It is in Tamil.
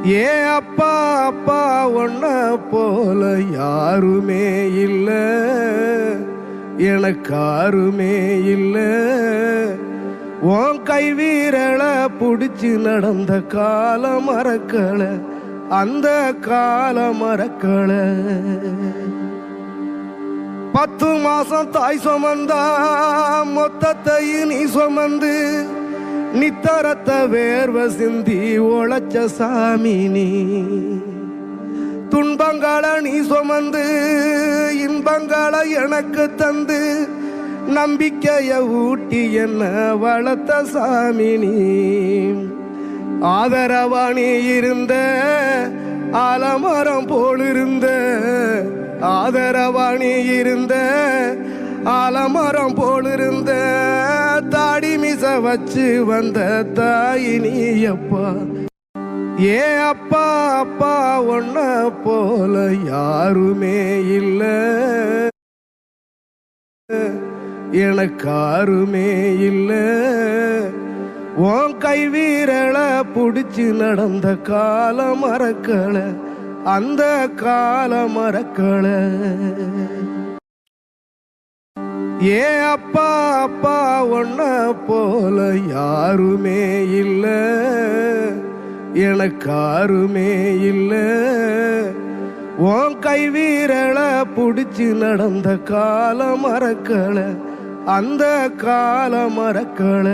ஏ அப்பா அப்பா ஒன்ன போல யாருமே இல்ல, எனக்காருமே இல்ல. உன் கை வீரலை புடிச்சு நடந்த கால மறக்கல, அந்த கால மறக்கல. 10 மாசம் தாய் சுமந்தா மொத்தத்தையும் நீ சுமந்து நித்தரத்த வேர்வை சிந்தி உழைச்ச சாமி நீ. துன்பங்களை நீ சுமந்து இன்பங்களை எனக்கு தந்து நம்பிக்கைய ஊட்டி என்ன வளர்த்த சாமி நீ. ஆதரவா நீ இருந்த ஆலமரம் போலிருந்த, ஆதரவா நீ இருந்த ஆலமரம் போலிருந்த. தாடி மிச வச்சு வந்த தாயி நீ அப்பா. ஏ அப்பா அப்பா ஒன்ன போல யாருமே இல்ல, எனக்காருமே இல்ல. உன் கை வீரலை புடிச்சு நடந்த கால மறக்கல, அந்த கால மறக்கல. ஏ அப்பா அப்பா ஒன்ன போல யாருமே இல்ல, எனக்காருமே இல்ல. உன் கை வீரலை புடிச்சு நடந்த கால மறக்கல, அந்த கால மறக்கல.